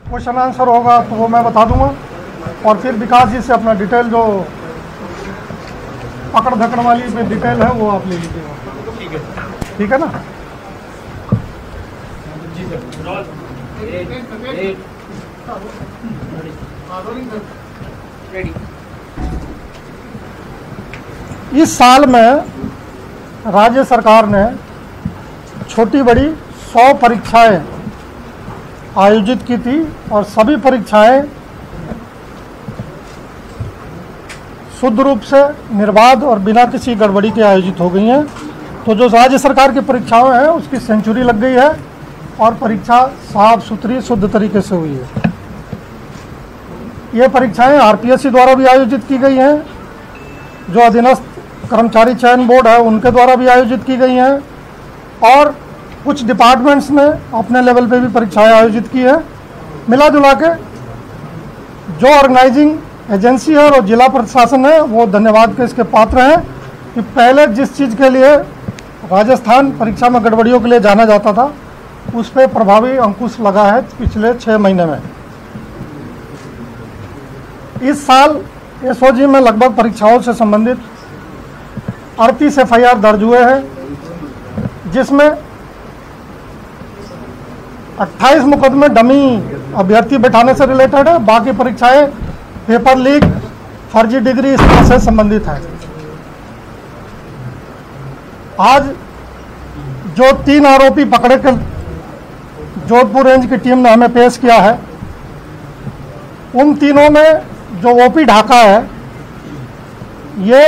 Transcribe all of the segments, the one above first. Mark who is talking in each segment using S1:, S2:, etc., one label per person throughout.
S1: Question answer होगा तो वो मैं बता दूंगा, और फिर विकास जी से अपना डिटेल जो पकड़ धकड़ वाली में डिटेल है वो आप ले लीजिएगा। ठीक है ना? इस साल में राज्य सरकार ने छोटी बड़ी 100 परीक्षाएं आयोजित की थी, और सभी परीक्षाएं शुद्ध रूप से निर्बाध और बिना किसी गड़बड़ी के आयोजित हो गई हैं। तो जो राज्य सरकार की परीक्षाएं हैं उसकी सेंचुरी लग गई है, और परीक्षा साफ सुथरी शुद्ध तरीके से हुई है। ये परीक्षाएं आरपीएससी द्वारा भी आयोजित की गई हैं, जो अधीनस्थ कर्मचारी चयन बोर्ड है उनके द्वारा भी आयोजित की गई हैं, और कुछ डिपार्टमेंट्स ने अपने लेवल पे भी परीक्षाएं आयोजित की है। मिला जुला के जो ऑर्गेनाइजिंग एजेंसी है और जिला प्रशासन है वो धन्यवाद के इसके पात्र हैं कि पहले जिस चीज़ के लिए राजस्थान परीक्षा में गड़बड़ियों के लिए जाना जाता था उस पर प्रभावी अंकुश लगा है पिछले 6 महीने में। इस साल एसओजी में लगभग परीक्षाओं से संबंधित 38 FIR दर्ज हुए हैं, जिसमें 28 मुकदमे डमी अभ्यर्थी बैठाने से रिलेटेड है। बाकी परीक्षाएं पेपर लीक, फर्जी डिग्री इस तरह से संबंधित है। आज जो 3 आरोपी पकड़े के जोधपुर रेंज की टीम ने हमें पेश किया है, उन तीनों में जो ओपी ढाका है ये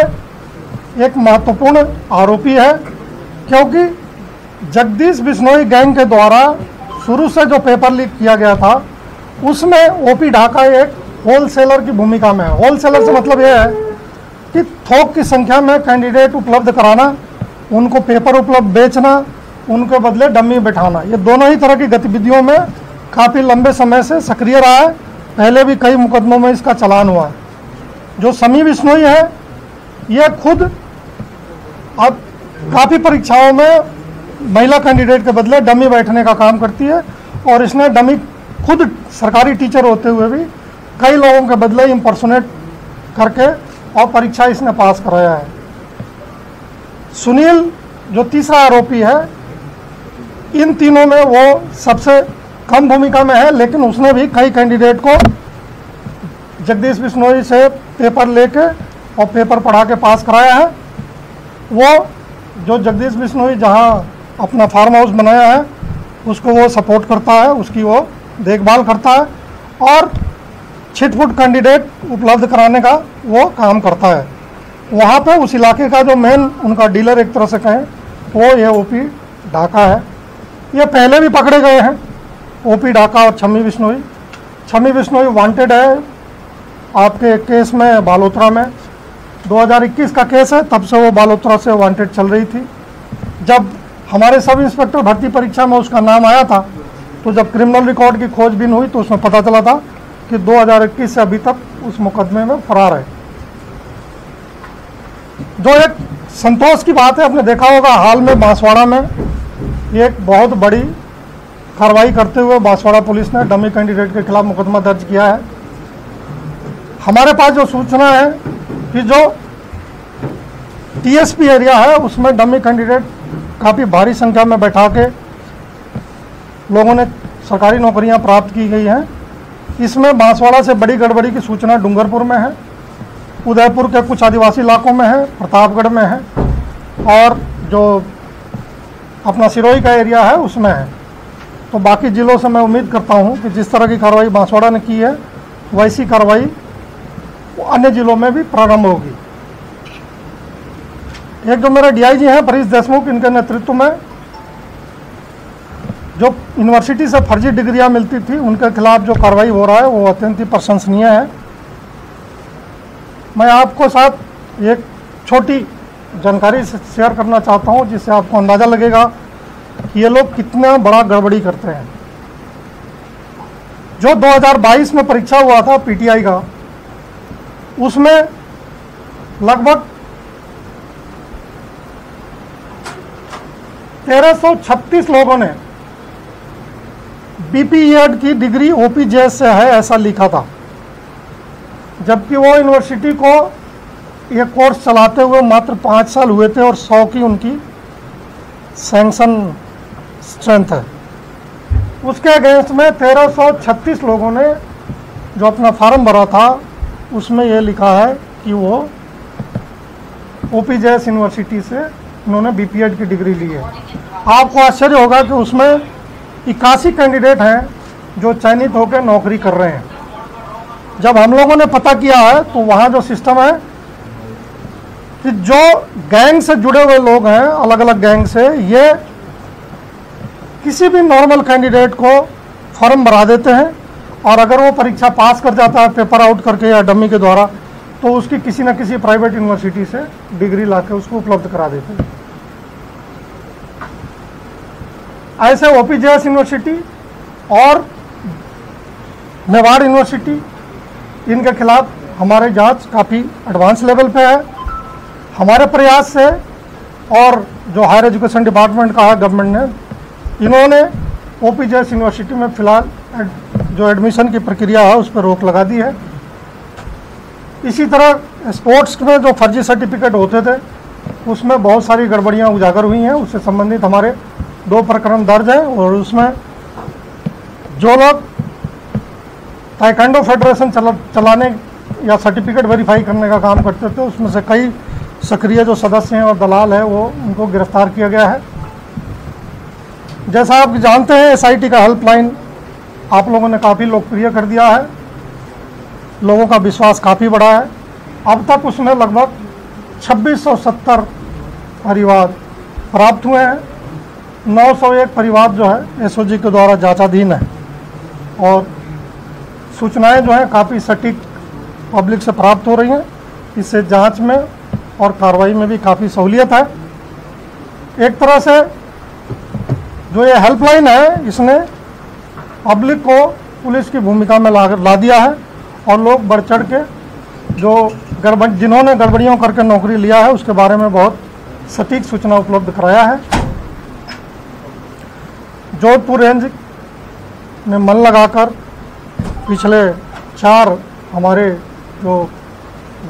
S1: एक महत्वपूर्ण आरोपी है, क्योंकि जगदीश बिश्नोई गैंग के द्वारा शुरू से जो पेपर लीक किया गया था उसमें ओपी ढाका एक होलसेलर की भूमिका में है। होलसेलर से मतलब यह है कि थोक की संख्या में कैंडिडेट उपलब्ध कराना, उनको पेपर उपलब्ध बेचना, उनके बदले डमी बैठाना, ये दोनों ही तरह की गतिविधियों में काफ़ी लंबे समय से सक्रिय रहा है। पहले भी कई मुकदमों में इसका चालान हुआ है। जो समी बिश्नोई है ये खुद अब काफ़ी परीक्षाओं में महिला कैंडिडेट के बदले डमी बैठने का काम करती है, और इसने डमी खुद सरकारी टीचर होते हुए भी कई लोगों के बदले इम्पर्सोनेट करके और परीक्षा इसने पास कराया है। सुनील जो तीसरा आरोपी है, इन तीनों में वो सबसे कम भूमिका में है, लेकिन उसने भी कई कैंडिडेट को जगदीश बिश्नोई से पेपर लेके और पेपर पढ़ा के पास कराया है। वो जो जगदीश बिश्नोई जहाँ अपना फार्म हाउस बनाया है उसको वो सपोर्ट करता है, उसकी वो देखभाल करता है, और छिटपुट कैंडिडेट उपलब्ध कराने का वो काम करता है। वहाँ पे उस इलाके का जो मेन उनका डीलर एक तरह से कहें वो ये ओपी ढाका है। ये पहले भी पकड़े गए हैं, ओपी ढाका और छम्मी बिश्नोई। छम्मी बिश्नोई वांटेड है आपके केस में बालोतरा में, 2021 का केस है, तब से वो बालोतरा से वांटेड चल रही थी। जब हमारे सब इंस्पेक्टर भर्ती परीक्षा में उसका नाम आया था तो जब क्रिमिनल रिकॉर्ड की खोजबीन हुई तो उसमें पता चला था कि 2021 से अभी तक उस मुकदमे में फरार है। जो एक संतोष की बात है, आपने देखा होगा हाल में बांसवाड़ा में एक बहुत बड़ी कार्रवाई करते हुए बांसवाड़ा पुलिस ने डमी कैंडिडेट के खिलाफ मुकदमा दर्ज किया है। हमारे पास जो सूचना है कि जो टीएसपी एरिया है उसमें डमी कैंडिडेट काफ़ी भारी संख्या में बैठा के लोगों ने सरकारी नौकरियां प्राप्त की गई हैं। इसमें बांसवाड़ा से बड़ी गड़बड़ी की सूचना डूंगरपुर में है, उदयपुर के कुछ आदिवासी इलाकों में है, प्रतापगढ़ में है, और जो अपना सिरोही का एरिया है उसमें है। तो बाकी ज़िलों से मैं उम्मीद करता हूं कि जिस तरह की कार्रवाई बांसवाड़ा ने की है वैसी कार्रवाई अन्य ज़िलों में भी प्रारंभ होगी। एक जो मेरे डीआईजी हैं परेश देशमुख, इनके नेतृत्व में जो यूनिवर्सिटी से फर्जी डिग्रियां मिलती थी उनके खिलाफ जो कार्रवाई हो रहा है वो अत्यंत ही प्रशंसनीय है। मैं आपको साथ एक छोटी जानकारी शेयर करना चाहता हूं जिससे आपको अंदाज़ा लगेगा कि ये लोग कितना बड़ा गड़बड़ी करते हैं। जो 2022 में परीक्षा हुआ था पीटीआई का, उसमें लगभग 1336 लोगों ने बीपीएड की डिग्री ओपीजेएस से है ऐसा लिखा था, जबकि वो यूनिवर्सिटी को ये कोर्स चलाते हुए मात्र 5 साल हुए थे और 100 की उनकी सैंक्शन स्ट्रेंथ है। उसके अगेंस्ट में 1336 लोगों ने जो अपना फॉर्म भरा था उसमें ये लिखा है कि वो ओपीजेएस यूनिवर्सिटी से उन्होंने बीपीएड की डिग्री ली है। आपको आश्चर्य होगा कि उसमें 81 कैंडिडेट हैं जो चयनित होकर नौकरी कर रहे हैं। जब हम लोगों ने पता किया है तो वहाँ जो सिस्टम है कि जो गैंग से जुड़े हुए लोग हैं, अलग अलग गैंग से, ये किसी भी नॉर्मल कैंडिडेट को फॉर्म भरा देते हैं और अगर वो परीक्षा पास कर जाता है पेपर आउट करके या डमी के द्वारा, तो उसकी किसी न किसी प्राइवेट यूनिवर्सिटी से डिग्री लाके उसको उपलब्ध करा देते हैं। ऐसे ओपीजेएस यूनिवर्सिटी और मेवाड़ यूनिवर्सिटी, इनके खिलाफ हमारे जांच काफ़ी एडवांस लेवल पे है। हमारे प्रयास से और जो हायर एजुकेशन डिपार्टमेंट का है गवर्नमेंट ने, इन्होंने ओपीजेएस यूनिवर्सिटी में फ़िलहाल जो एडमिशन की प्रक्रिया है उस पर रोक लगा दी है। इसी तरह स्पोर्ट्स में जो फर्जी सर्टिफिकेट होते थे उसमें बहुत सारी गड़बड़ियां उजागर हुई हैं। उससे संबंधित हमारे 2 प्रकरण दर्ज हैं और उसमें जो लोग ताइक्वांडो फेडरेशन चलाने या सर्टिफिकेट वेरीफाई करने का काम करते थे उसमें से कई सक्रिय जो सदस्य हैं और दलाल हैं वो उनको गिरफ्तार किया गया है। जैसा आप जानते हैं एसआईटी का हेल्पलाइन आप लोगों ने काफ़ी लोकप्रिय कर दिया है, लोगों का विश्वास काफ़ी बढ़ा है। अब तक उसमें लगभग 2670 परिवार प्राप्त हुए हैं। 901 परिवार जो है एसओजी के द्वारा जांचाधीन है और सूचनाएं जो हैं काफ़ी सटीक पब्लिक से प्राप्त हो रही हैं। इससे जांच में और कार्रवाई में भी काफ़ी सहूलियत है। एक तरह से जो ये हेल्पलाइन है इसने पब्लिक को पुलिस की भूमिका में ला दिया है और लोग बढ़ चढ़ के जो जिन्होंने गड़बड़ियों करके नौकरी लिया है उसके बारे में बहुत सटीक सूचना उपलब्ध कराया है। जोधपुर रेंज ने मन लगाकर पिछले 4 हमारे जो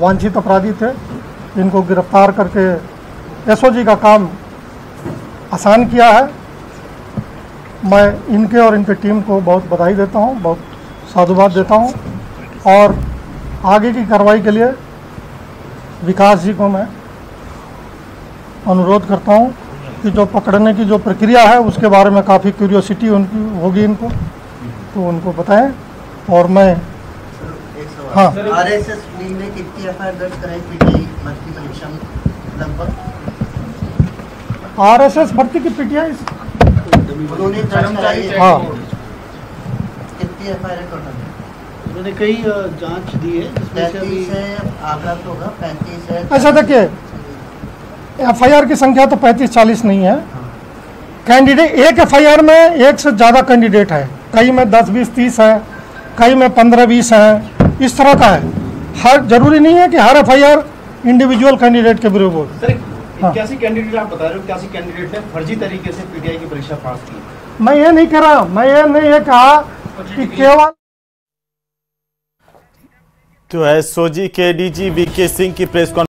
S1: वांछित अपराधी थे इनको गिरफ्तार करके एसओजी का काम आसान किया है। मैं इनके और इनके टीम को बहुत बधाई देता हूं, बहुत साधुवाद देता हूं और आगे की कार्रवाई के लिए विकास जी को मैं अनुरोध करता हूं कि जो पकड़ने की जो प्रक्रिया है उसके बारे में काफ़ी क्यूरियोसिटी उनकी होगी इनको, तो उनको बताएं। और मैं हाँ
S2: आरएसएस में कितनी एफआईआर दर्ज कराई पीटीआई भर्ती परीक्षा में? लगभग
S1: आरएसएस भर्ती की पीटीआई
S2: उन्होंने दर्ज कराई है।
S1: हाँ,
S2: कितनी एफआईआर टोटल?
S3: उन्होंने कई जांच दी है जिसमें से अभी
S2: 35 है, आंकड़ा तो होगा 35 है।
S1: ऐसा देखिए एफआईआर की संख्या तो 35-40 नहीं है। कैंडिडेट एक एफआईआर में एक से ज़्यादा कैंडिडेट है, कई में 10, 20, 30 है, कई में 15, 20 है, इस तरह का है। हर जरूरी नहीं है कि हर एफआईआर इंडिविजुअल कैंडिडेट के विरुद्ध हो।
S4: सर 81 कैंडिडेट आप बता रहे हो, 81 कैंडिडेट ने फर्जी तरीके से पीटीआई की परीक्षा पास की।
S1: मैं ये नहीं कह रहा, मैं ये नहीं ये कहा कि केवल
S5: तो एसओजी के डीजी वीके सिंह की प्रेस कॉन्फ्रेंस